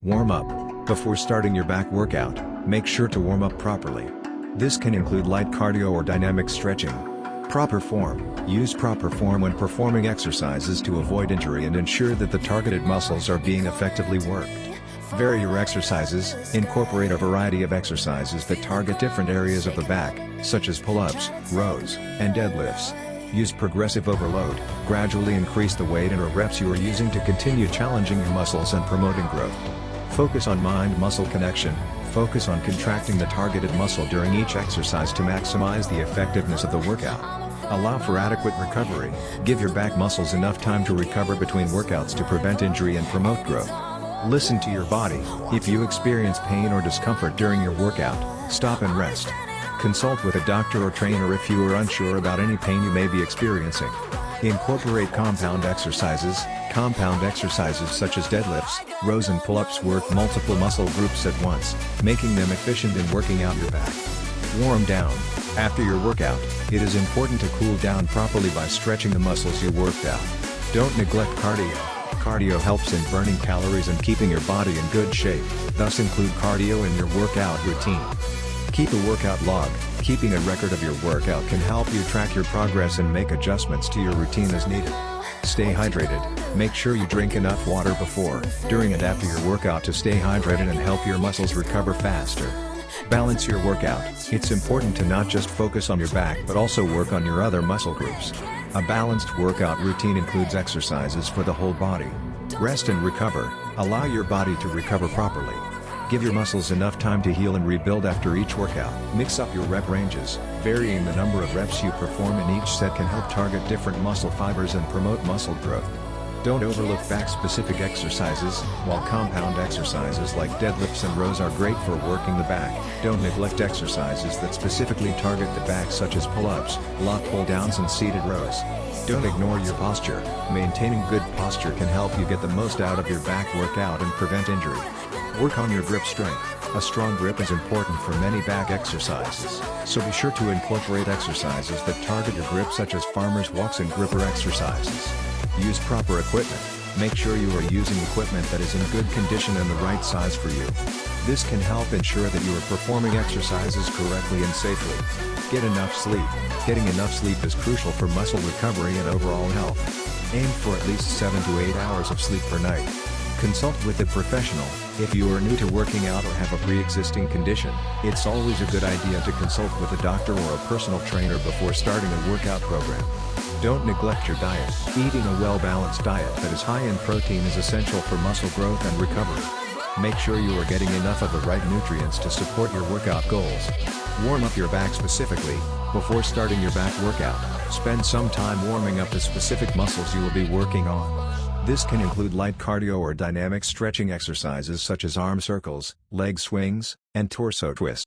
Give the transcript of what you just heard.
Warm up. Before starting your back workout, make sure to warm up properly. This can include light cardio or dynamic stretching. Proper form. Use proper form when performing exercises to avoid injury and ensure that the targeted muscles are being effectively worked. Vary your exercises. Incorporate a variety of exercises that target different areas of the back, such as pull-ups, rows, and deadlifts. Use progressive overload. Gradually increase the weight and or reps you are using to continue challenging your muscles and promoting growth. Focus on mind-muscle connection. Focus on contracting the targeted muscle during each exercise to maximize the effectiveness of the workout. Allow for adequate recovery. Give your back muscles enough time to recover between workouts to prevent injury and promote growth. Listen to your body. If you experience pain or discomfort during your workout, stop and rest. Consult with a doctor or trainer if you are unsure about any pain you may be experiencing. Incorporate compound exercises. Compound exercises such as deadlifts, rows and pull-ups work multiple muscle groups at once, making them efficient in working out your back. Warm down. After your workout, it is important to cool down properly by stretching the muscles you worked out. Don't neglect cardio. Cardio helps in burning calories and keeping your body in good shape, thus include cardio in your workout routine. Keep a workout log. Keeping a record of your workout can help you track your progress and make adjustments to your routine as needed. Stay hydrated. Make sure you drink enough water before, during and after your workout to stay hydrated and help your muscles recover faster. Balance your workout. It's important to not just focus on your back but also work on your other muscle groups. A balanced workout routine includes exercises for the whole body. Rest and recover. Allow your body to recover properly. Give your muscles enough time to heal and rebuild after each workout. Mix up your rep ranges. Varying the number of reps you perform in each set can help target different muscle fibers and promote muscle growth. Don't overlook back-specific exercises. While compound exercises like deadlifts and rows are great for working the back, don't neglect exercises that specifically target the back such as pull-ups, lat pull-downs and seated rows. Don't ignore your posture. Maintaining good posture can help you get the most out of your back workout and prevent injury. Work on your grip strength. A strong grip is important for many back exercises, so be sure to incorporate exercises that target your grip such as farmer's walks and gripper exercises. Use proper equipment. Make sure you are using equipment that is in good condition and the right size for you. This can help ensure that you are performing exercises correctly and safely. Get enough sleep. Getting enough sleep is crucial for muscle recovery and overall health. Aim for at least 7 to 8 hours of sleep per night. Consult with a professional. If you are new to working out or have a pre-existing condition, it's always a good idea to consult with a doctor or a personal trainer before starting a workout program. Don't neglect your diet. Eating a well-balanced diet that is high in protein is essential for muscle growth and recovery. Make sure you are getting enough of the right nutrients to support your workout goals. Warm up your back specifically. Before starting your back workout, spend some time warming up the specific muscles you will be working on. This can include light cardio or dynamic stretching exercises such as arm circles, leg swings, and torso twists.